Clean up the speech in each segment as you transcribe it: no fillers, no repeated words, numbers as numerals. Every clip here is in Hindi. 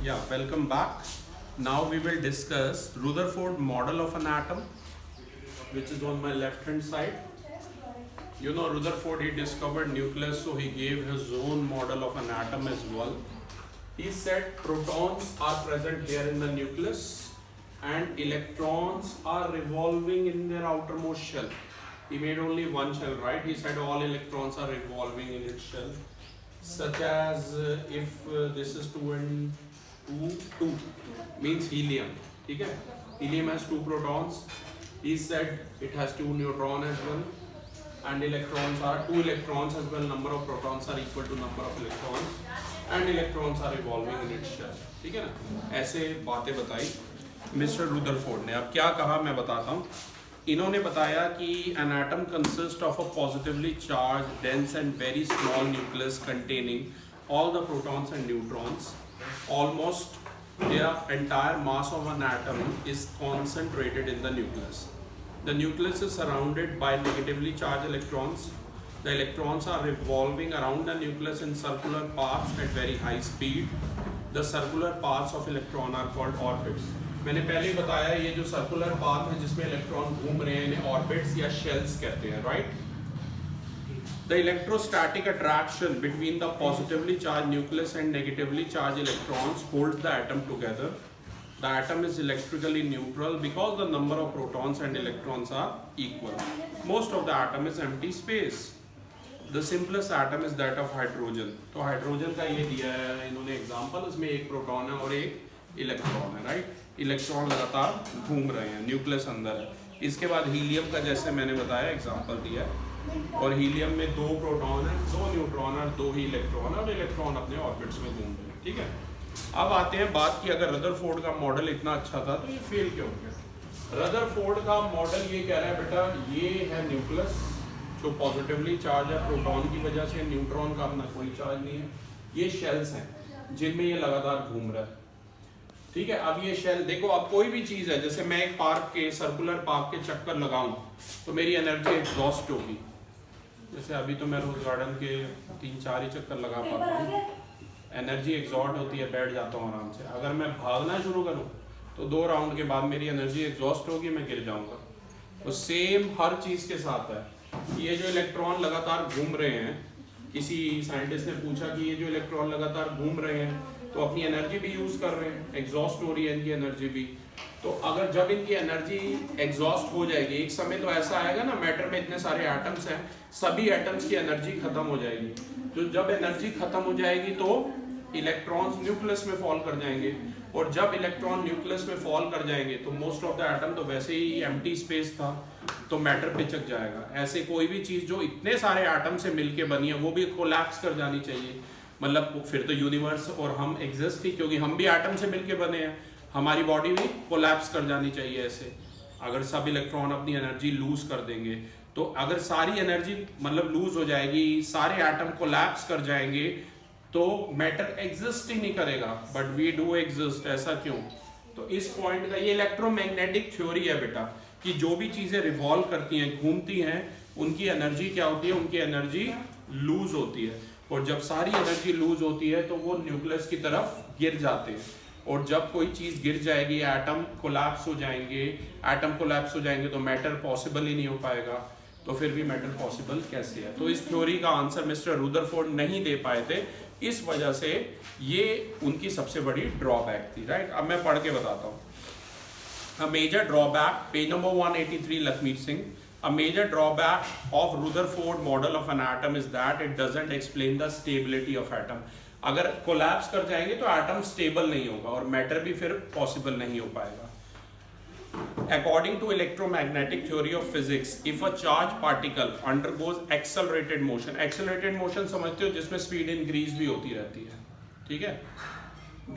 Yeah, welcome back. Now we will discuss Rutherford model of an atom, which is on my left hand side. You know, Rutherford, he discovered nucleus, so he gave his own model of an atom as well. He said protons are present here in the nucleus and electrons are revolving in their outermost shell. He made only one shell, right? He said all electrons are revolving in its shell, such as if this is 2 and 2 means helium. Okay? Helium has 2 protons. He said it has 2 neutrons as well, and electrons are 2 electrons as well. Number of protons are equal to number of electrons, and electrons are revolving in its shell. ठीक है ना? ऐसे बातें बताई मिस्टर रुदरफोर्ड ने. अब क्या कहा मैं बताता हूँ. इन्होंने बताया कि an atom consists of a positively charged, dense and very small nucleus containing all the protons and neutrons. Almost their entire mass of an atom is concentrated in the nucleus. The nucleus is surrounded by negatively charged electrons. The electrons are revolving around the nucleus in circular paths at very high speed. The circular paths of electron are called orbits. मैंने पहले ही बताया ये जो सर्कुलर पाथ है जिसमें इलेक्ट्रॉन घूम रहे हैं इन्हें ऑर्बिट्स या शेल्स कहते हैं, right? The electrostatic attraction between the positively charged nucleus and negatively charged electrons holds the atom together. The atom is electrically neutral because the number of protons and electrons are equal. Most of the atom is empty space. The simplest atom is that of hydrogen. तो हाइड्रोजन का ये दिया है इन्होंने एग्जाम्पल, इसमें एक प्रोटॉन है और एक इलेक्ट्रॉन है, राइट? इलेक्ट्रॉन लगातार घूम रहे हैं, न्यूक्लियस अंदर है. इसके बाद हीलियम का जैसे मैंने बताया एग्जाम्पल दिया है, और हीलियम में 2 प्रोटॉन है, 2 न्यूट्रॉन और 2 ही इलेक्ट्रॉन है, और इलेक्ट्रॉन अपने ऑर्बिट्स में घूम रहे हैं. ठीक है. अब आते हैं बात की, अगर रदरफोर्ड का मॉडल इतना अच्छा था तो ये फेल क्यों हो गया? रदरफोर्ड का मॉडल ये कह रहा है बेटा ये है न्यूक्लियस जो पॉजिटिवली चार्ज है प्रोटॉन की वजह से, न्यूट्रॉन का अपना कोई चार्ज नहीं है. ये शेल्स हैं जिनमें ये लगातार घूम रहा है. ठीक है. अब ये शेल देखो, अब कोई भी चीज है, जैसे मैं एक पार्क के सर्कुलर पार्क के चक्कर लगाऊं तो मेरी एनर्जी एग्जॉस्ट होगी. जैसे अभी तो मैं रोज गार्डन के 3-4 ही चक्कर लगा पाता हूँ, एनर्जी एग्जॉस्ट होती है, बैठ जाता हूँ आराम से. अगर मैं भागना शुरू करूँ तो 2 राउंड के बाद मेरी एनर्जी एग्जॉस्ट होगी, मैं गिर जाऊंगा. तो सेम हर चीज के साथ है. ये जो इलेक्ट्रॉन लगातार घूम रहे हैं, किसी साइंटिस्ट ने पूछा कि ये जो इलेक्ट्रॉन लगातार घूम रहे हैं तो अपनी एनर्जी भी यूज कर रहे हैं, एग्जॉस्ट हो रही है इनकी एनर्जी भी. तो अगर जब इनकी एनर्जी एग्जॉस्ट हो जाएगी, एक समय तो ऐसा आएगा ना, मैटर में इतने सारे एटम्स हैं, सभी एटम्स की एनर्जी खत्म हो जाएगी. तो जब एनर्जी खत्म हो जाएगी तो इलेक्ट्रॉन्स न्यूक्लियस में फॉल कर जाएंगे, और जब इलेक्ट्रॉन न्यूक्लियस में फॉल कर जाएंगे तो मोस्ट ऑफ द एटम तो वैसे ही एम्प्टी स्पेस था तो मैटर पिचक जाएगा. ऐसे कोई भी चीज जो इतने सारे एटम से मिलके बनी है वो भी कोलैप्स कर जानी चाहिए. मतलब फिर तो यूनिवर्स और हम एग्जिस्ट ही, क्योंकि हम भी एटम से मिलके बने हैं, हमारी बॉडी भी कोलैप्स कर जानी चाहिए. ऐसे अगर सब इलेक्ट्रॉन अपनी एनर्जी लूज कर देंगे तो अगर सारी एनर्जी मतलब लूज हो जाएगी, सारे एटम कोलैप्स कर जाएंगे तो मैटर एग्जिस्ट ही नहीं करेगा. But we do exist. ऐसा क्यों? तो इस पॉइंट का ये इलेक्ट्रोमैग्नेटिक थ्योरी है बेटा, कि जो भी चीजें रिवॉल्व करती हैं, घूमती हैं, उनकी एनर्जी क्या होती है? उनकी एनर्जी लूज होती है. और जब सारी एनर्जी लूज होती है तो वो न्यूक्लियस की तरफ गिर जाते हैं. और जब कोई चीज गिर जाएगी, एटम कोलैप्स हो जाएंगे, एटम कोलैप्स हो जाएंगे तो मैटर पॉसिबल ही नहीं हो पाएगा. तो फिर भी मैटर पॉसिबल कैसे है? तो इस थ्योरी का आंसर मिस्टर रुदरफोर्ड नहीं दे पाए थे. इस वजह से ये उनकी सबसे बड़ी ड्रॉबैक थी, राइट? अब मैं पढ़ के बताता हूँ. A major drawback, page number 183, Lakmeet Singh. A major drawback of Rutherford model of an atom is that it doesn't explain the stability of atom. अगर कोलैप्स कर जाएंगे तो एटम स्टेबल नहीं होगा और मैटर भी फिर पॉसिबल नहीं हो पाएगा. According to electromagnetic theory of physics, if a charged particle undergoes accelerated motion समझते हो जिसमें स्पीड इंक्रीज भी होती रहती है, ठीक है?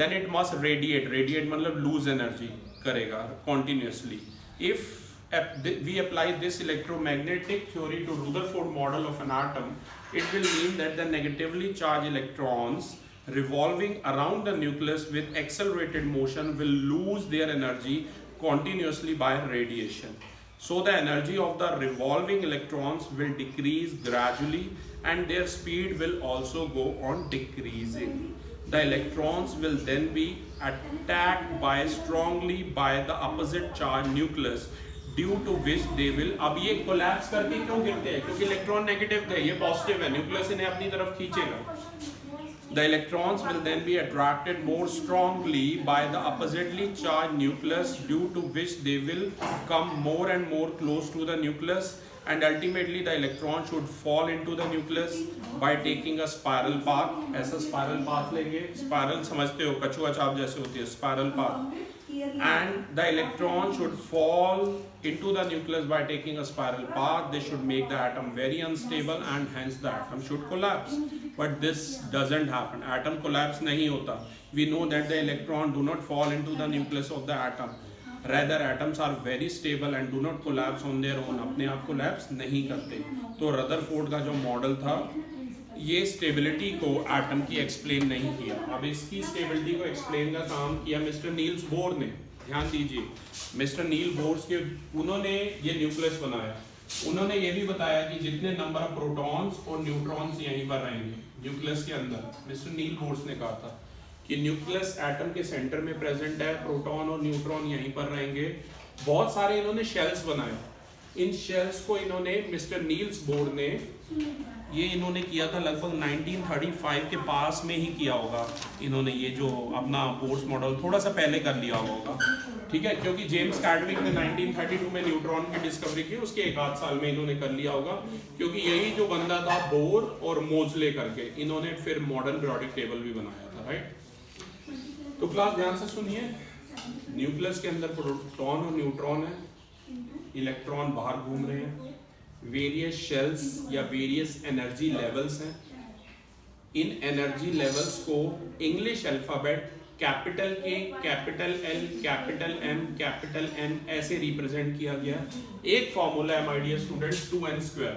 Then it must radiate मतलब lose energy करेगा continuously. If we apply this electromagnetic theory to Rutherford model of an atom, it will mean that the negatively charged electrons revolving around the nucleus with accelerated motion will lose their energy continuously by radiation. So the energy of the revolving electrons will decrease gradually and their speed will also go on decreasing. the electrons will then be attacked strongly by the opposite charge nucleus, due to which they will. अब ये कोलैप्स करके क्यों गिरते हैं? क्योंकि इलेक्ट्रॉन नेगेटिव थे, ये पॉजिटिव है, न्यूक्लियस इन्हें अपनी तरफ खींचेगा. The electrons will then be attracted more strongly by the oppositely charged nucleus, due to which they will come more and more close to the nucleus, and ultimately the electron should fall into the nucleus by taking a spiral path. ऐसा spiral path लेंगे, spiral समझते हो, कछुआ चाप जैसे होती है, spiral path. And the electron should fall into the nucleus by taking a spiral path. This should make the atom very unstable and hence the atom should collapse. But this doesn't happen. Atom collapse नहीं होता. We know that the electron do not fall into the nucleus of the atom. Rather, atoms are very stable and do not collapse on their own. अपने आप collapse नहीं करते. तो रदरफोर्ड का जो मॉडल था, ये स्टेबिलिटी को एटम की एक्सप्लेन नहीं किया. अब इसकी स्टेबिलिटी को एक्सप्लेन का काम किया मिस्टर नील्स बोर ने. ध्यान दीजिए, मिस्टर नील बोर्स के, उन्होंने ये न्यूक्लियस बनाया. उन्होंने ये भी बताया कि जितने नंबर ऑफ प्रोटॉन्स और न्यूट्रॉन्स यहीं पर रहेंगे न्यूक्लियस के अंदर. मिस्टर नील बोर्स ने कहा था कि न्यूक्लियस एटम के सेंटर में प्रेजेंट है, प्रोटॉन और न्यूट्रॉन यहीं पर रहेंगे. बहुत सारे इन्होंने शेल्स बनाए. इन शेल्स को इन्होंने, मिस्टर नील्स बोर ने, ये इन्होंने किया था लगभग 1935 के पास में ही किया होगा. इन्होंने ये जो अपना बोर्स मॉडल थोड़ा सा पहले कर लिया होगा, ठीक है, क्योंकि जेम्स कैडविक ने 1932 में न्यूट्रॉन की डिस्कवरी की, उसके एक आध साल में इन्होंने कर लिया होगा, क्योंकि यही जो बंदा था बोर और मोजले करके, इन्होंने फिर मॉडर्न पीरियोडिक टेबल भी बनाया था. राइट. तो क्लास ध्यान से सुनिए. न्यूक्लियस के अंदर प्रोटॉन और न्यूट्रॉन है, इलेक्ट्रॉन बाहर घूम रहे हैं, वेरियस शेल्स या वेरियस एनर्जी लेवल्स हैं. इन एनर्जी लेवल्स को English alphabet capital K, capital L, capital M, capital N ऐसे रिप्रेजेंट किया गया. एक फॉर्मूला है माय डियर स्टूडेंट्स, 2n².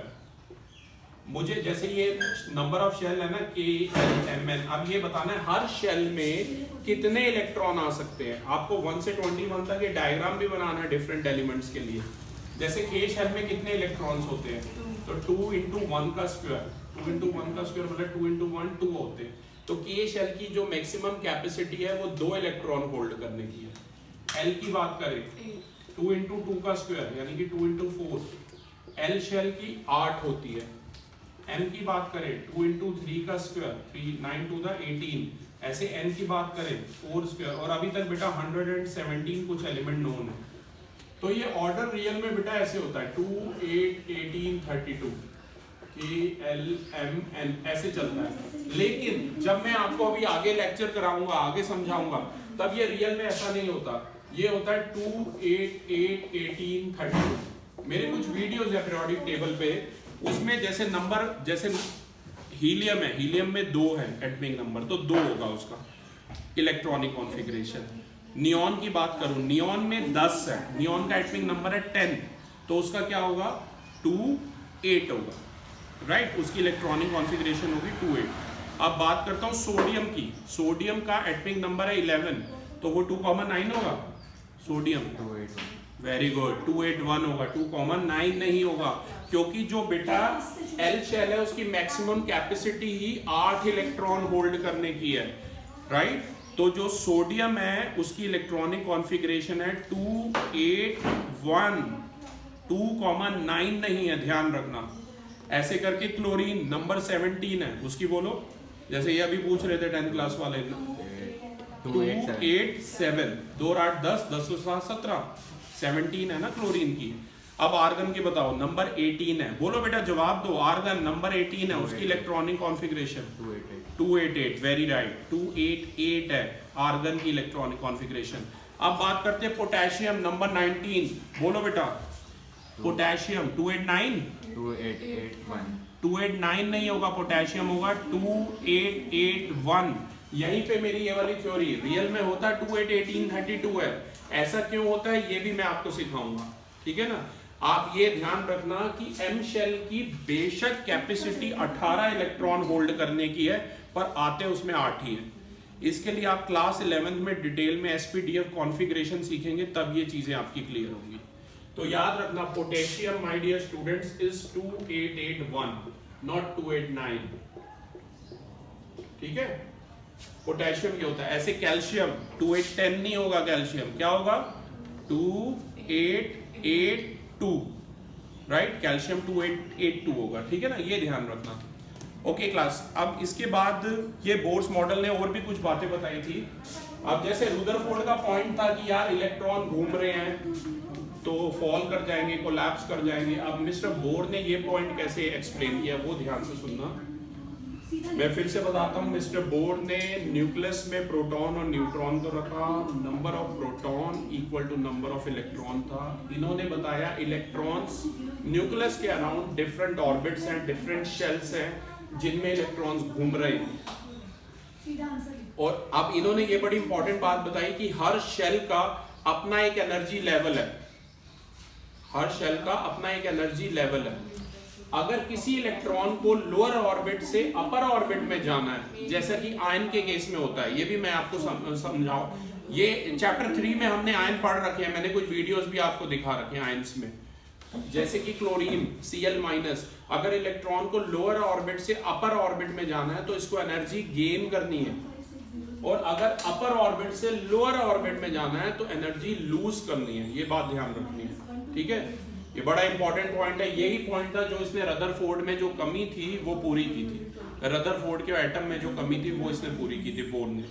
मुझे जैसे ये नंबर ऑफ शेल है ना, KLMN, अब ये बताना है हर शेल में कितने इलेक्ट्रॉन आ सकते हैं. आपको 1 से 21 तक ये डायग्राम भी बनाना है डिफरेंट एलिमेंट्स के लिए. जैसे K शेल में कितने इलेक्ट्रॉन्स होते हैं, तो 2 × 1 का स्क्वायर, 2 × 1 का स्क्वायर मतलब 2 × 1 2 होते हैं. तो K शेल की जो मैक्सिमम कैपेसिटी है वो 2 इलेक्ट्रॉन होल्ड करने की है. L की बात करें 2 × 2 का स्क्वायर यानी कि 2 × 4. L शेल की 8 होती है. M की बात करें 2 × 3 का स्क्वायर, 3 9 to the 18. ऐसे N की बात करें 4 स्क्वायर, और अभी तक बेटा 117 कुछ एलिमेंट नोन है. तो ये ऑर्डर रियल में बेटा ऐसे होता है 2 8 18 32 K L M N ऐसे चलता है. लेकिन जब मैं आपको अभी आगे लेक्चर कराऊंगा, आगे समझाऊंगा, तब ये रियल में ऐसा नहीं होता. ये होता है 2 8 8 18 32. मेरे कुछ वीडियोस है पीरियोडिक टेबल पे, उसमें जैसे नंबर, जैसे हीलियम है, हीलियम में 2 है एटॉमिक नंबर, तो 2 होगा उसका इलेक्ट्रॉनिक कॉन्फ़िगरेशन. नियॉन की बात करूं, नियॉन में 10 है, नियॉन का एटॉमिक नंबर है 10, तो उसका क्या होगा 2 8 होगा. राइट. उसकी इलेक्ट्रॉनिक कॉन्फ़िगरेशन होगी 2 8. अब बात करता हूं सोडियम की. सोडियम का एटॉमिक नंबर है 11, तो वो 2,9 होगा. सोडियम 28. वेरी गुड, 281 होगा. 2,9 नहीं होगा, क्योंकि जो बेटा L शेल है उसकी मैक्सिमम कैपेसिटी ही 8 इलेक्ट्रॉन होल्ड करने की है. राइट. तो जो सोडियम है उसकी इलेक्ट्रॉनिक कॉन्फ़िगरेशन है 281, 2,9 नहीं है, ध्यान रखना. ऐसे करके क्लोरीन नंबर 17 है, उसकी बोलो. जैसे ये अभी पूछ रहे थे 10th क्लास वाले, 287, 2 8 10 10 7 17, 17 है ना क्लोरीन की. अब आर्गन की बताओ, नंबर 18 है. बोलो बेटा जवाब दो. आर्गन नंबर 18 है, उसकी इलेक्ट्रॉनिक कॉन्फ़िगरेशन 288. वेरी राइट, 288 है आर्गन की इलेक्ट्रॉनिक कॉन्फ़िगरेशन. अब बात करते हैं पोटेशियम नंबर 19. बोलो बेटा पोटेशियम 289, 2881. 289 नहीं होगा, पोटेशियम होगा 2881. यहीं पे मेरी ये वाली थ्योरी रियल में होता है 2 8 18 32 है. ऐसा क्यों होता है ये भी मैं आपको सिखाऊंगा. ठीक है ना. आप ये ध्यान रखना कि M शेल की बेशक कैपेसिटी 18 इलेक्ट्रॉन होल्ड करने की है, पर आते उसमें 8 ही है. इसके लिए आप क्लास 11th में डिटेल में SPDF कॉन्फ़िगरेशन सीखेंगे, तब ये चीजें आपकी क्लियर होंगी. तो याद रखना potassium my dear students is 2881 not 289. ठीक है. पोटेशियम ये होता है। ऐसे कैल्शियम 2810 नहीं होगा, कैल्शियम क्या होगा 2882, राइट, कैल्शियम 2882 होगा, ठीक है ना, ये ध्यान रखना। ओके क्लास, अब इसके बाद ये बोर्स मॉडल ने और भी कुछ बातें बताई थी। अब जैसे रुदरफोर्ड का पॉइंट था कि यार इलेक्ट्रॉन घूम रहे हैं तो फॉल कर जाएंगे, कोलैप्स कर जाएंगे। अब मिस्टर बोर ने ये पॉइंट कैसे एक्सप्लेन किया वो ध्यान से सुनना। मैं फिर से बताता हूँ, मिस्टर बोर ने न्यूक्लियस में प्रोटॉन और न्यूट्रॉन को रखा, number of proton equal to number of electron था। इन्होंने बताया इलेक्ट्रॉन्स न्यूक्लियस के अराउंड डिफरेंट ऑर्बिट्स हैं, डिफरेंट शेल्स हैं जिनमें इलेक्ट्रॉन्स घूम रहे हैं। और अब इन्होंने ये बड़ी इंपॉर्टेंट बात बताई कि हर शेल का अपना एक एनर्जी लेवल है, हर शेल का अपना एक एनर्जी लेवल है। अगर किसी इलेक्ट्रॉन को लोअर ऑर्बिट से अपर ऑर्बिट में जाना है, जैसा कि आयन के केस में होता है, ये भी मैं आपको समझाऊं, ये चैप्टर 3 में हमने आयन पढ़ रखे हैं, मैंने कुछ वीडियोस भी आपको दिखा रखे हैं आयंस में। जैसे कि क्लोरीन Cl-, अगर इलेक्ट्रॉन को लोअर ऑर्बिट से अपर ऑर्बिट में जाना है तो इसको एनर्जी गेन करनी है, और अगर अपर ऑर्बिट से लोअर ऑर्बिट में जाना है तो एनर्जी लूज करनी है। ये बात ध्यान रखनी है, ठीक है, ये बड़ा इंपॉर्टेंट पॉइंट है। यही पॉइंट था जो इसने रदरफोर्ड में जो कमी थी वो पूरी की थी, रदरफोर्ड के एटम में जो कमी थी वो इसने पूरी की थी बोर ने।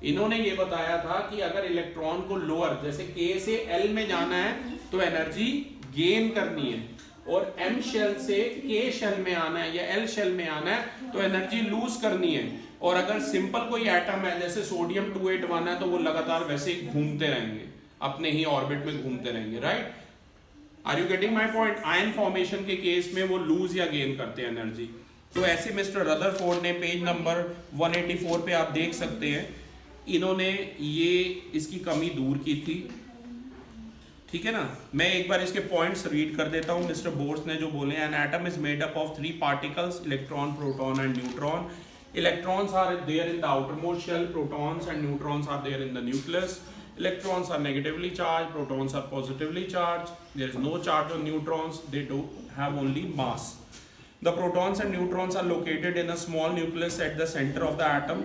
इन्होंने ये बताया था कि अगर इलेक्ट्रॉन को लोअर जैसे K से L में जाना है तो एनर्जी गेन करनी है, और M शेल से K शेल में आना है या L शेल में आना है तो एनर्जी लूज करनी है। और अगर सिंपल कोई एटम है जैसे सोडियम 281 है तो वो लगातार वैसे ही घूमते रहेंगे, अपने ही ऑर्बिट में घूमते रहेंगे, right. Are you getting my point? Ion formation के केस में वो लूज या गेन करते हैं एनर्जी। तो ऐसे मिस्टर रदरफोर्ड ने पेज नंबर 184 पे आप देख सकते हैं, इन्होंने ये इसकी कमी दूर की थी, ठीक है ना। मैं एक बार इसके पॉइंट्स रीड कर देता हूँ। मिस्टर बोर्स ने जो बोले, an atom is made up of 3 particles, electron, proton and neutron. Electrons are there in the outermost shell, protons and neutrons are there in the nucleus. Electrons are negatively charged, protons are positively charged. There is no charge on neutrons, they do have only mass. The protons and neutrons are located in a small nucleus at the center of the atom.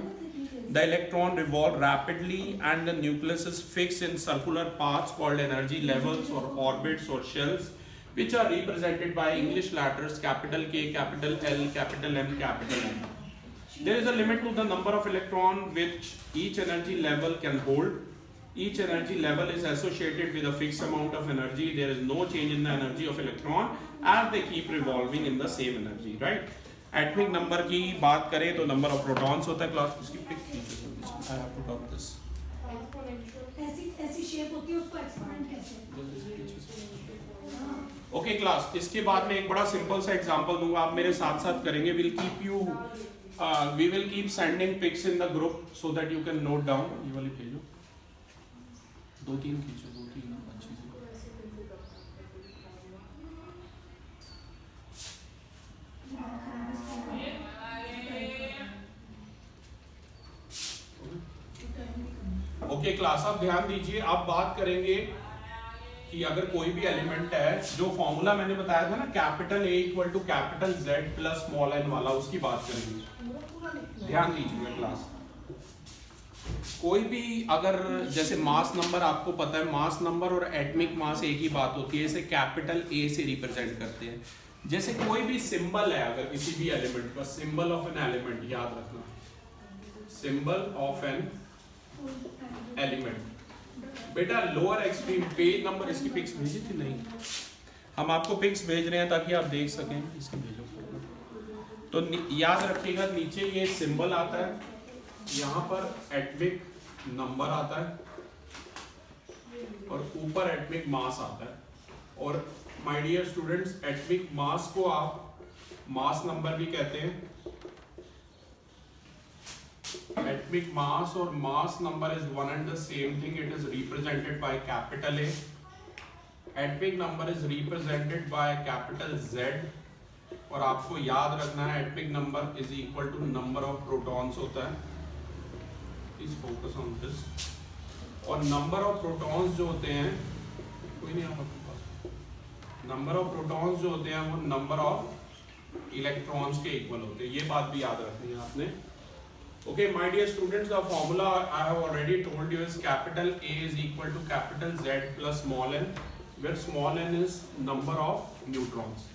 The electron revolve rapidly and the nucleus is fixed in circular paths called energy levels or orbits or shells, which are represented by English letters capital K, capital L, capital M, capital N. There is a limit to the number of electron which each energy level can hold. Each energy level is associated with a fixed amount of energy. There is no change in the energy of electron as they keep revolving in the same energy, right? Atomic number की बात करें तो number of protons होता है क्लास, इसकी पिक कीजिए। I have to talk this. ऐसी शेप होती है, उसको एक्सपेरिमेंट कैसे? ओके क्लास, इसके बाद में एक बड़ा सिंपल सा एग्जांपल दूंगा, आप मेरे साथ साथ करेंगे। We will keep sending pics in the group so that you can note down. ये वाली भेजो, 2-3 खींचो, 2-3 अच्छी सी। ओके क्लास, अब ध्यान दीजिए, आप बात करेंगे कि अगर कोई भी एलिमेंट है, जो फॉर्मूला मैंने बताया था ना, capital A equal to capital Z plus small n वाला, उसकी बात करेंगे। ध्यान दीजिएगा क्लास, कोई भी अगर जैसे मास नंबर आपको पता है, मास नंबर और एटॉमिक मास एक ही बात होती है, इसे कैपिटल A से रिप्रेजेंट करते हैं। जैसे कोई भी सिंबल है अगर किसी भी एलिमेंट का, सिंबल ऑफ एन एलिमेंट याद रखना, सिंबल ऑफ एन एलिमेंट। बेटा लोअर एक्सट्रीम पेज नंबर, इसकी पिक्स भेजी थी नहीं, हम आपको पिक्स भेज रहे हैं ताकि आप देख सकें, इसकी भेजो। तो याद रखिएगा, नीचे ये सिंबल आता है, यहाँ पर एटॉमिक नंबर आता है और ऊपर एटॉमिक मास आता है। और my dear students, atomic mass को आप मास नंबर भी कहते हैं। Atomic mass or mass number is one and the same thing. It is represented by capital A. Atomic number is represented by capital Z. और आपको याद रखना है atomic number is equal to number of protons होता है। Please focus on this. और number of protons जो होते हैं, कोई नहीं आपके पास, number of protons जो होते हैं वो number of electrons के equal होते हैं। ये बात भी याद रखनी है आपने। Okay, my dear students, the formula I have already told you is capital A is equal to capital Z plus small n, where small n is number of neutrons.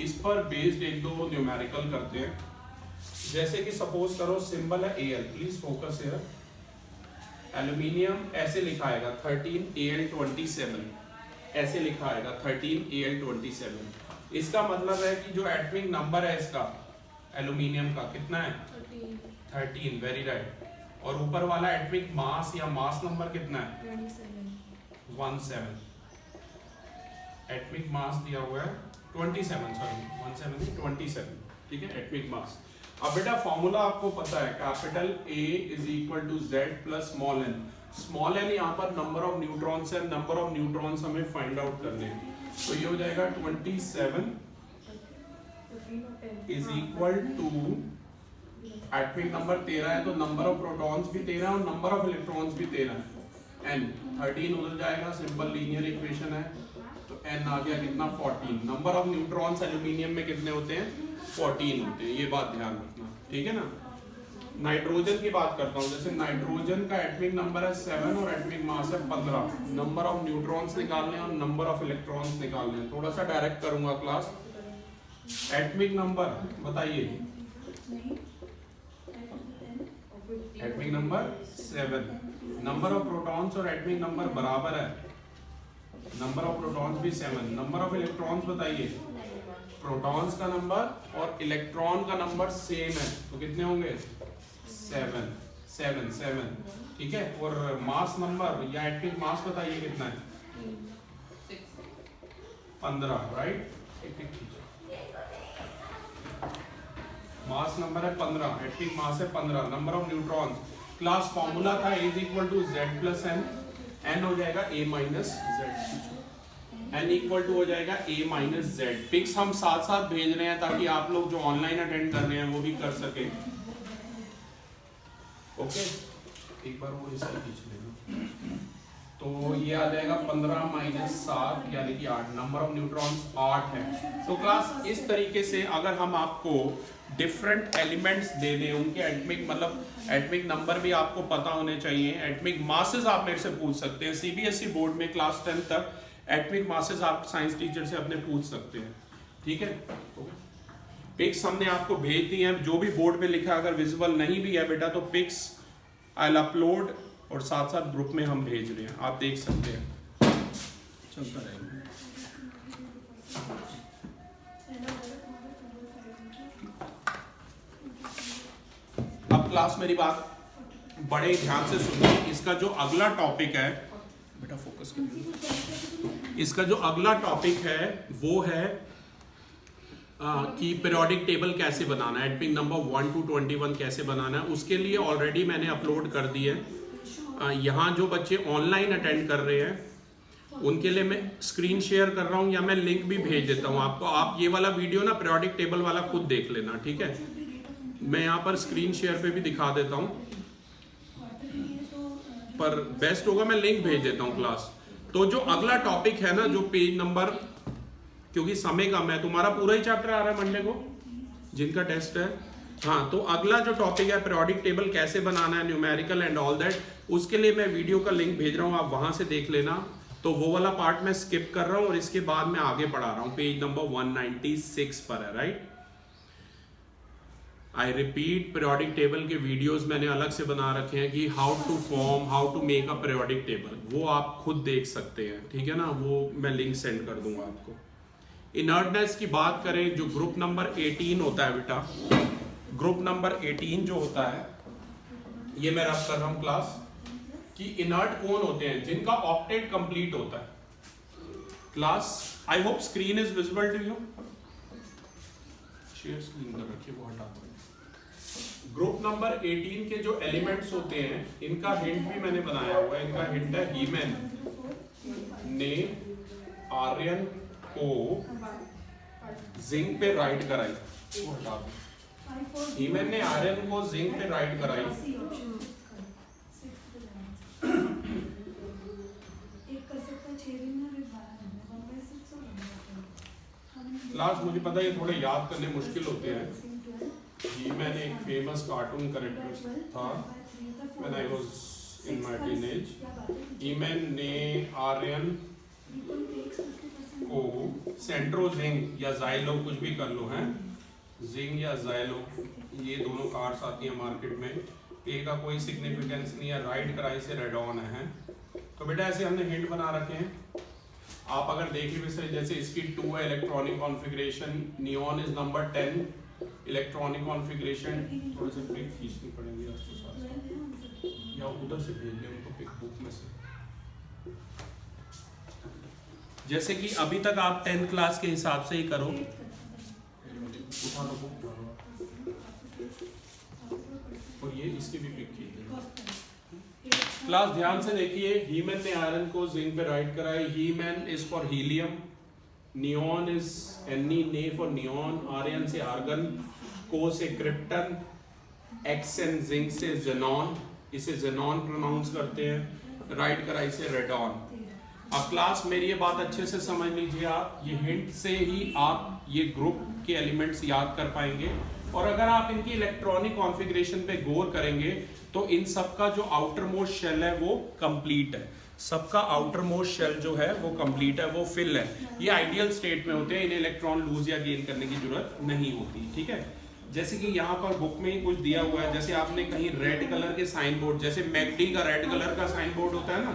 इस पर बेस्ड एक दो न्यूमेरिकल करते हैं. जैसे कि सपोज करो सिंबल है Al, please focus here. Aluminium ऐसे लिखा आएगा 13Al27, ऐसे लिखा आएगा 13Al27. इसका मतलब है कि जो एटॉमिक नंबर है इसका एल्यूमिनियम का कितना है 13, वेरी राइट. और ऊपर वाला एटॉमिक मास या मास नंबर कितना है 17. एटॉमिक मास दिया हुआ है 27, सॉरी 27, ठीक है एटॉमिक मास. अब बेटा फॉर्मूला आपको पता है capital A is equal to Z plus small n. Small n यहाँ पर नंबर ऑफ न्यूट्रॉन्स है, नंबर ऑफ न्यूट्रॉन्स हमें फाइंड आउट करने हैं. तो ये हो जाएगा 27 is equal to atomic number 13 है तो नंबर ऑफ प्रोटॉन्स भी 13 और नंबर ऑफ इलेक्ट्रॉन्स भी 13 है. n 13 उधर जाएगा, सिंपल लीनियर इक्वेशन है. तो n आ गया कितना 14. नंबर ऑफ न्यूट्रॉन्स एल्यूमिनियम में कितने होते हैं 14 होते हैं. ये बात ध्यान रखना, ठीक है ना. नाइट्रोजन की बात करता हूँ. जैसे नाइट्रोजन का एटॉमिक नंबर है 7 और एटॉमिक मास है 15. नंबर ऑफ न्यूट्रॉन्स निकालने और नंबर ऑफ इलेक्ट्रॉन्स निकालने. थोड़ा सा डायरेक्ट करूंगा क्लास. एटॉमिक नंबर बताइए. Atomic number 7. Number of protons और एटॉमिक नंबर बराबर है. नंबर ऑफ प्रोटॉन्स भी 7. नंबर ऑफ इलेक्ट्रॉन्स बताइए. प्रोटॉन्स का नंबर और इलेक्ट्रॉन का नंबर सेम है तो कितने होंगे 7, 7, 7, ठीक है. और मास नंबर या एटॉमिक मास बताइए कितना है 15, राइट. मास नंबर है 15, एटॉमिक मास है 15. Number of neutrons class formula था A is equal to Z plus n. n हो जाएगा A minus Z. n equal to हो जाएगा A माइनस Z. पिक्स हम साथ साथ भेज रहे हैं ताकि आप लोग जो ऑनलाइन अटेंड कर रहे हैं वो भी कर सके. ओके, एक बार वो इसकी खींच लेना. तो ये आ जाएगा 15 माइनस 7 यानी कि 8. नंबर ऑफ न्यूट्रॉन्स 8 है. तो क्लास इस तरीके से अगर हम आपको डिफरेंट एलिमेंट्स दे दें, उनके एटॉमिक मतलब एटॉमिक नंबर भी आपको पता होने चाहिए. एटॉमिक मासेस आप मेरे से पूछ सकते हैं. CBSE बोर्ड में क्लास 10 तक एटॉमिक मासेस आप साइंस टीचर से अपने पूछ सकते हैं, ठीक है. पिक्स हमने आपको भेज दी हैं. जो भी बोर्ड पे लिखा अगर विजिबल नहीं भी है बेटा तो पिक्स आई विल अपलोड और साथ साथ ग्रुप में हम भेज रहे हैं, आप देख सकते हैं. चलता रहेगा. अब क्लास मेरी बात बड़े ध्यान से सुनिए. इसका जो अगला टॉपिक है बेटा फोकस करिए. इसका जो अगला टॉपिक है वो है कि पीरियोडिक टेबल कैसे बनाना है, एटॉमिक नंबर 1 to 21 कैसे बनाना है. उसके लिए ऑलरेडी मैंने अपलोड कर दी है. यहाँ जो बच्चे ऑनलाइन अटेंड कर रहे हैं उनके लिए मैं स्क्रीन शेयर कर रहा हूँ या मैं लिंक भी भेज देता हूँ आपको. आप ये वाला वीडियो ना पीरियोडिक टेबल वाला खुद देख लेना, ठीक है. मैं यहाँ पर स्क्रीन शेयर पे भी दिखा देता हूँ, पर बेस्ट होगा मैं लिंक भेज देता हूँ क्लास. तो जो अगला टॉपिक है ना, जो पेज नंबर, क्योंकि समय कम है, तुम्हारा पूरा ही चैप्टर आ रहा है मंडे को जिनका टेस्ट है. हाँ, तो अगला जो टॉपिक है पीरियोडिक टेबल कैसे बनाना है, न्यूमेरिकल एंड ऑल दैट, उसके लिए मैं वीडियो का लिंक भेज रहा हूँ, आप वहां से देख लेना. तो वो वाला पार्ट मैं स्किप कर रहा हूँ और इसके बाद मैं आगे पढ़ा रहा हूँ. पेज नंबर 196 पर है, right. I repeat, periodic table के वीडियोस मैंने अलग से बना रखे हैं कि how to form, how to make a periodic table. वो आप खुद देख सकते हैं, ठीक है ना. वो मैं लिंक सेंड कर दूंगा आपको. इनर्टनेस की बात करें, जो ग्रुप नंबर 18 होता है बेटा, ग्रुप नंबर 18 जो होता है, ये मैं रफ कर रहा हूँ क्लास, कि इनर्ट कौन होते हैं जिनका ऑक्टेट कंप्लीट होता है. Class I hope screen is visible to you. Share screen कर रखिए, वो हटा दो. ग्रुप नंबर 18 के जो एलिमेंट्स होते हैं इनका हिंट भी मैंने बनाया हुआ है. इनका हिंट है हीमैन ने आर्यन को जिंक पे राइट कराई. वो हटा दो. हीमैन ने आर्यन को जिंक पे राइट कराई. क्लास मुझे पता है ये थोड़े याद करने मुश्किल होते हैं. He-Man एक फेमस कार्टून कैरेक्टर था when I was in my teenage. He-Man ने आर्यन को सेंट्रोजिंग या जाइलो कुछ भी कर लो हैं, जिंग या जाइलो, ये दोनों कार्ड्स आती हैं मार्केट में। ए का कोई सिग्निफिकेंस नहीं है, राइट कराई से रेड ऑन है। तो बेटा ऐसे हमने हिंट बना रखे हैं। आप अगर देखिए वैसे जैसे इसकी 2 है electronic configuration, neon is number 10, electronic configuration थोड़े से ब्रेक खींचनी पड़ेगी आपके साथ या उधर से भेज दें उनको पिक बुक में से। जैसे कि अभी तक आप 10th क्लास के हिसाब से ही करो, उठा लो बुक और ये इसकी भी पिक कीजिए। क्लास ध्यान से देखिए, हीमैन ने आयरन को जिंक पे राइट कराई। He-Man is for helium, neon is any ने फॉर नियॉन, आर्यन से आर्गन, को से क्रिप्टन, एक्स एंड जिंक से जेनॉन, इसे जेनॉन प्रोनाउंस करते हैं, राइट कराई से रेडॉन। अब क्लास मेरी ये बात अच्छे से समझ लीजिए आप, ये हिंट से ही आप ये ग्रुप के एलिमेंट्स याद कर पाएंगे। और अगर आप इनकी इलेक्ट्रॉनिक कॉन्फ़िगरेशन पे गौर करेंगे तो इन सबका जो आउटर मोस्ट शेल है वो कंप्लीट है, सबका आउटर मोस्ट शेल जो है वो कंप्लीट है, वो फिल है। ये आइडियल स्टेट में होते हैं, इन्हें इलेक्ट्रॉन लूज या गेन करने की जरूरत नहीं होती, ठीक है। जैसे कि यहाँ पर बुक में ही कुछ दिया हुआ है, जैसे आपने कहीं रेड कलर के साइन बोर्ड, जैसे मैकडी का रेड कलर का साइन बोर्ड होता है ना,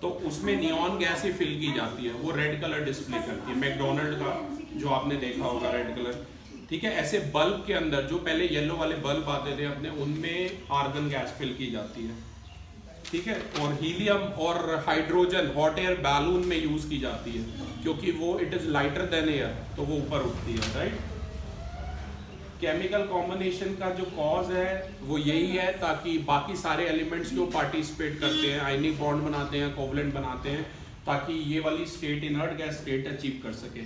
तो उसमें नियॉन गैस ही फिल की जाती है, वो रेड कलर डिस्प्ले करती है। मैकडोनल्ड का जो आपने देखा होगा रेड कलर, ठीक है। ऐसे बल्ब के अंदर जो पहले येलो वाले बल्ब आते थे अपने, उनमें आर्गन गैस फिल की जाती है, ठीक है। और हीलियम और हाइड्रोजन हॉट एयर बैलून में यूज की जाती है, क्योंकि वो it is lighter than air, तो वो ऊपर उठती है, राइट। केमिकल कॉम्बिनेशन का जो कॉज है वो यही है, ताकि बाकी सारे एलिमेंट्स जो पार्टिसिपेट करते हैं, आयनिक बॉन्ड बनाते हैं, कोवलेंट बनाते हैं, ताकि ये वाली state inert gas state achieve कर सके।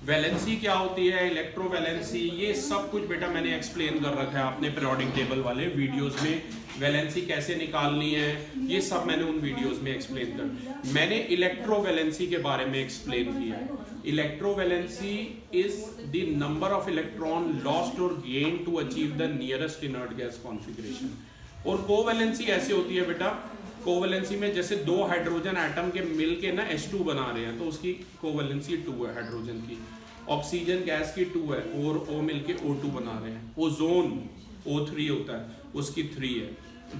वैलेंसी क्या होती है, इलेक्ट्रोवैलेंसी, ये सब कुछ बेटा मैंने एक्सप्लेन कर रखा है अपने पीरियोडिक टेबल वाले वीडियोस में। वैलेंसी कैसे निकालनी है ये सब मैंने उन वीडियोस में एक्सप्लेन कर। मैंने इलेक्ट्रोवैलेंसी के बारे में एक्सप्लेन किया है। Electrovalency is the number of electron lost और gain to achieve the nearest inert gas configuration. और कोवैलेंसी ऐसे होती है बेटा, कोवैलेंसी में जैसे 2 हाइड्रोजन एटम के मिल के ना H2 बना रहे हैं, तो उसकी कोवैलेंसी 2 है हाइड्रोजन की। ऑक्सीजन गैस की 2 है और O मिलके O2 बना रहे हैं। ओजोन O3 होता है, उसकी 3 है।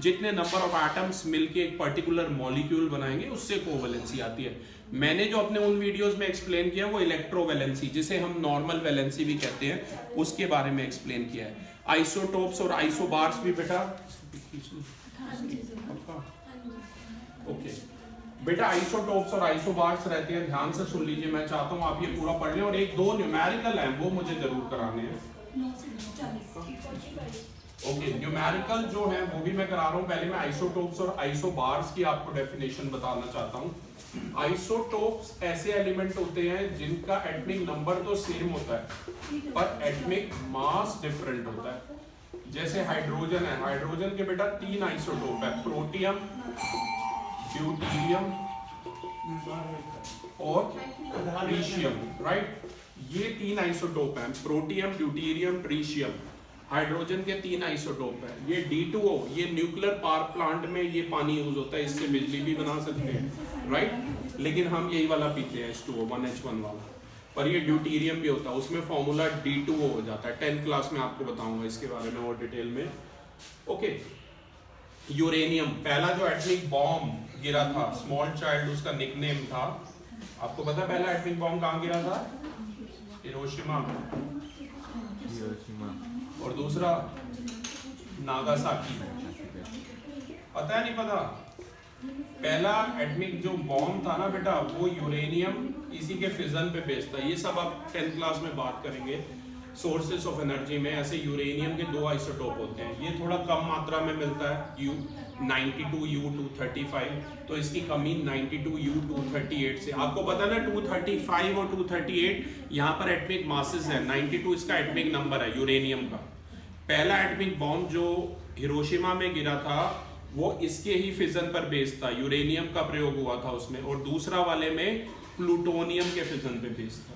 जितने नंबर ऑफ एटम्स मिलके एक पर्टिकुलर मॉलिक्यूल बनाएंगे उससे कोवैलेंसी आती है। मैंने जो अपने उन वीडियोस में एक्सप्लेन किया वो इलेक्ट्रोवैलेंसी, जिसे हम नॉर्मल वैलेंसी भी कहते हैं, उसके बारे में एक्सप्लेन किया है। आइसोटोप्स और आइसोबार्स भी बेटा ओके बेटा, आइसोटोप्स और आइसोबार्स रहते हैं, ध्यान से सुन लीजिए, मैं चाहता हूँ आप ये पूरा पढ़ लें। और 1-2 न्यूमेरिकल हैं वो मुझे जरूर कराने हैं। ओके, न्यूमेरिकल जो है वो भी मैं करा रहा हूँ। पहले मैं आइसोटोप्स और आइसोबार्स की आपको डेफिनेशन बताना चाहता हूँ। आइसोटोप्स ऐसे एलिमेंट होते हैं जिनका एटॉमिक नंबर तो सेम होता है पर एटॉमिक मास डिफरेंट होता है। जैसे हाइड्रोजन है, हाइड्रोजन के बेटा 3 आइसोटोप है, प्रोटियम, ड्यूटेरियम और ट्रिशियम, राइट। ये 3 आइसोटोप हैं, प्रोटियम, ड्यूटेरियम, ट्रिशियम। हाइड्रोजन के 3 आइसोटोप है। ये D2O, ये न्यूक्लियर पावर प्लांट में ये पानी यूज होता है, इससे बिजली भी बना सकते हैं, राइट। लेकिन हम यही वाला पीते हैं H2O 1H1 वाला। पर ये ड्यूटेरियम भी होता है, उसमें फॉर्मूला D2O हो जाता है। 10th क्लास में आपको बताऊंगा इसके बारे में और डिटेल में। ओके, यूरेनियम, पहला जो एटॉमिक बॉम्ब गिरा था, स्मॉल चाइल्ड उसका निकनेम था। आपको पता है पहला एटॉमिक बॉम्ब कहाँ गिरा था? हिरोशिमा में। और दूसरा नागासाकी। पता है नहीं पता? पहला एटॉमिक जो बॉम्ब था ना बेटा, वो यूरेनियम, इसी के फिजन पे बेस्ड था। ये सब आप 10th क्लास में बात करेंगे सोर्सेस ऑफ एनर्जी में। ऐसे यूरेनियम के 2 आइसोटोप होते हैं, ये थोड़ा कम मात्रा में मिलता है, U92U235, तो इसकी कमी 92U238 से। आपको पता है ना 235 और 238 यहाँ पर एटॉमिक मासेस है, 92 इसका एटॉमिक नंबर है यूरेनियम का। पहला एटॉमिक बॉम्ब जो हिरोशिमा में गिरा था वो इसके ही फिजन पर बेस्ड था, यूरेनियम का प्रयोग हुआ था उसमें। और दूसरा वाले में प्लूटोनियम के फिजन पे बेस्ड था।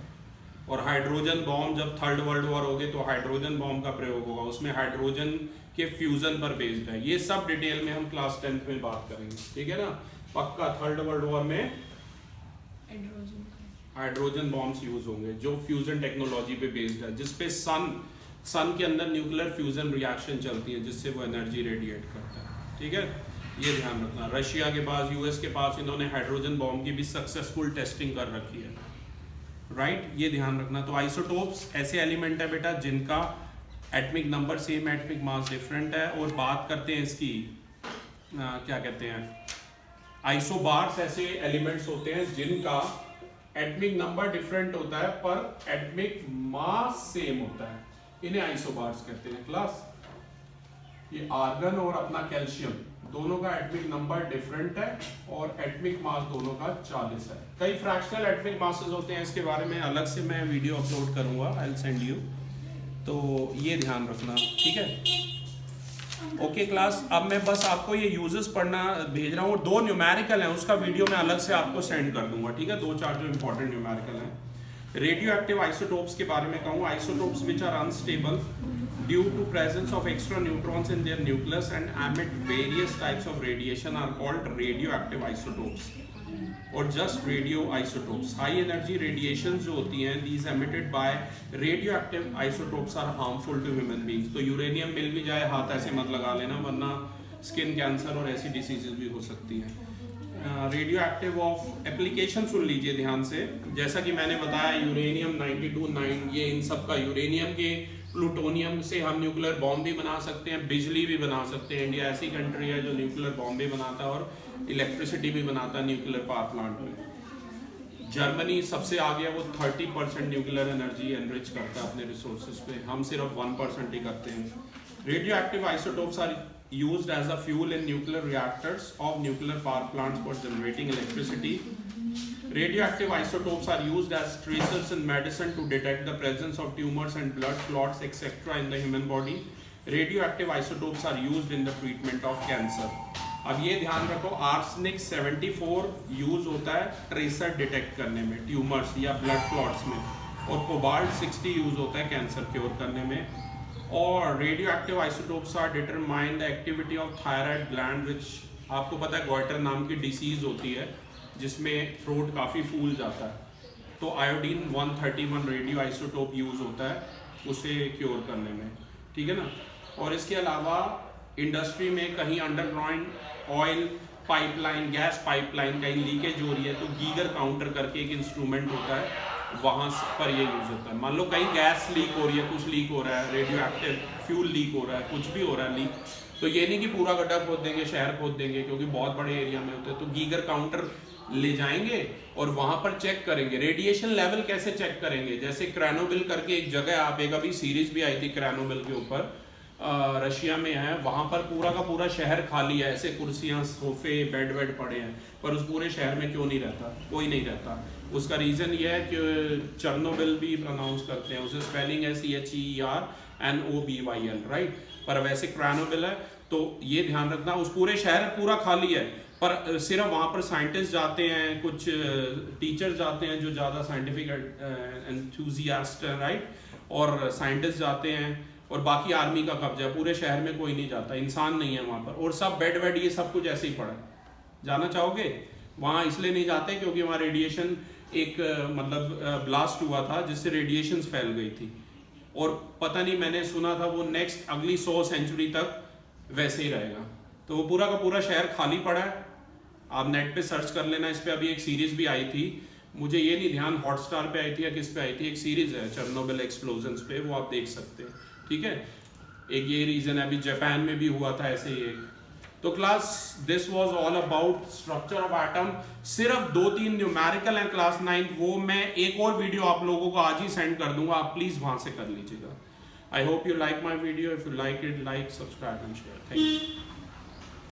और हाइड्रोजन बॉम्ब जब थर्ड वर्ल्ड वॉर होगे तो हाइड्रोजन बॉम्ब का प्रयोग होगा, उसमें हाइड्रोजन के फ्यूजन पर बेस्ड है। ये सब डिटेल में हम क्लास 10th में बात करेंगे, ठीक है ना। पक्का थर्ड वर्ल्ड वॉर में हाइड्रोजन बॉम्ब्स यूज होंगे जो फ्यूजन टेक्नोलॉजी पे बेस्ड है, जिसपे सन के अंदर न्यूक्लियर फ्यूजन रिएक्शन चलती है जिससे वो एनर्जी रेडिएट करता है, ठीक है। ये ध्यान रखना। रशिया के पास, यूएस के पास इन्होंने हाइड्रोजन बॉम्ब की भी सक्सेसफुल टेस्टिंग कर रखी है, राइट। ये ध्यान रखना। तो आइसोटोप्स ऐसे एलिमेंट है बेटा जिनका atomic number same, atomic mass different है। और बात करते हैं इसकी क्या कहते हैं, आइसोबार्स ऐसे एलिमेंट्स होते हैं जिनका एटमिक नंबर डिफरेंट होता है पर एटमिक मास सेम होता है, इन्हें आइसोबार्स कहते हैं क्लास। ये आर्गन और अपना कैल्शियम दोनों का एटमिक नंबर डिफरेंट है और एटमिक मास दोनों का 40 है। कई फ्रैक्शनल एटमिक मासेस होते हैं, इसके बारे में अलग से मैं वीडियो अपलोड करूंगा, आई विल सेंड यू, तो ये ध्यान रखना, ठीक है। ओके क्लास, अब मैं बस आपको ये यूजेस पढ़ना भेज रहा हूँ और 2 न्यूमेरिकल हैं, उसका वीडियो मैं अलग से आपको सेंड कर दूंगा, ठीक है। 2-4 जो इंपॉर्टेंट न्यूमेरिकल हैं। रेडियो एक्टिव आइसोटोप्स के बारे में कहूँ, isotopes which are unstable due to presence of extra neutrons in their nucleus and emit various types of radiation are called radioactive isotopes और just radioisotopes. High energy radiations जो होती हैं, these emitted by radioactive isotopes are harmful to human beings. तो यूरेनियम मिल भी जाए हाथ ऐसे मत लगा लेना, वरना स्किन कैंसर और ऐसी डिसीजेज भी हो सकती हैं। रेडियो एक्टिव ऑफ एप्लीकेशन सुन लीजिए ध्यान से। जैसा कि मैंने बताया यूरेनियम 92-9 ये इन सब का, यूरेनियम के प्लूटोनियम से हम न्यूक्लियर बॉम्ब भी बना सकते हैं, बिजली भी बना सकते हैं। इंडिया ऐसी कंट्री है जो न्यूक्लियर बॉम्ब भी बनाता है और इलेक्ट्रिसिटी भी बनाता है न्यूक्लियर पावर प्लांट में। जर्मनी सबसे आगे है, वो 30% न्यूक्लियर एनर्जी एनरिच करता है अपने रिसोर्सेज पे, हम सिर्फ 1% ही करते हैं। Radio active isotopes are used as a fuel in nuclear reactors of nuclear power plants for generating electricity. Radioactive isotopes are used as tracers in medicine to detect the presence of tumors and blood clots etc. in the human body. Radioactive isotopes are used in the treatment of cancer. अब ये ध्यान रखो, आर्सेनिक 74 यूज होता है ट्रेसर डिटेक्ट करने में ट्यूमर्स या ब्लड क्लॉट्स में, और कोबाल्ट 60 यूज होता है कैंसर क्योर करने में। और radio active isotopes are determine the activity of thyroid gland, which आपको पता है गॉइटर नाम की डिसीज होती है जिसमें थ्रोट काफ़ी फूल जाता है, तो आयोडीन 131 रेडियो आइसोटोप यूज होता है उसे क्योर करने में, ठीक है ना। और इसके अलावा इंडस्ट्री में कहीं underground oil pipeline, gas pipeline कहीं लीकेज हो रही है तो गीगर काउंटर करके एक इंस्ट्रूमेंट होता है, वहाँ पर ये यूज होता है। मान लो कहीं गैस लीक हो रही है, कुछ लीक हो रहा है, रेडियो एक्टिव फ्यूल लीक हो रहा है, कुछ भी हो रहा है लीक, तो ये नहीं कि पूरा गड्ढा खोद देंगे, शहर खोद देंगे, क्योंकि बहुत बड़े एरिया में होते हैं, तो गीगर काउंटर ले जाएंगे और वहाँ पर चेक करेंगे। रेडिएशन लेवल कैसे चेक करेंगे, जैसे क्रैनोबिल करके एक जगह, आप एक अभी सीरीज भी आई थी क्रैनोबिल के ऊपर, रशिया में है, वहाँ पर पूरा का पूरा शहर खाली है, ऐसे कुर्सियाँ सोफे बेड वेड पड़े हैं, पर उस पूरे शहर में क्यों नहीं रहता, कोई नहीं रहता। उसका रीज़न ये है कि चर्नोबिल भी प्रोनाउंस करते हैं, उसे स्पेलिंग है CHERNOBYL, राइट, पर वैसे क्रैनोबिल है। तो ये ध्यान रखना, उस पूरे शहर पूरा खाली है, पर सिर्फ वहाँ पर साइंटिस्ट जाते हैं, कुछ टीचर्स जाते हैं जो ज़्यादा साइंटिफिक एंथुजियास्ट हैं, राइट, और साइंटिस्ट जाते हैं, और बाकी आर्मी का कब्जा है, पूरे शहर में कोई नहीं जाता, इंसान नहीं है वहाँ पर, और सब बेड वेड ये सब कुछ ऐसे ही पड़ा है। जाना चाहोगे वहाँ? इसलिए नहीं जाते क्योंकि वहाँ रेडिएशन एक मतलब ब्लास्ट हुआ था जिससे रेडिएशंस फैल गई थी, और पता नहीं, मैंने सुना था वो नेक्स्ट अगली 100 सेंचुरी तक वैसे ही रहेगा। तो वो पूरा का पूरा शहर खाली पड़ा है, आप नेट पे सर्च कर लेना, इस पे अभी एक सीरीज भी आई थी, मुझे ये नहीं ध्यान हॉटस्टार पे आई थी या किस पे आई थी, एक सीरीज है चर्नोबिल एक्सप्लोजन्स पे, वो आप देख सकते हैं, ठीक है। एक ये रीजन है, अभी जापान में भी हुआ था ऐसे ही एक। तो class this was all about structure of atom. सिर्फ 2-3 न्यूमेरिकल हैं क्लास 9, वो मैं एक और वीडियो आप लोगों को आज ही सेंड कर दूंगा, आप प्लीज वहां से कर लीजिएगा। I hope you like my video, if you like it, like, subscribe and share. Thank you.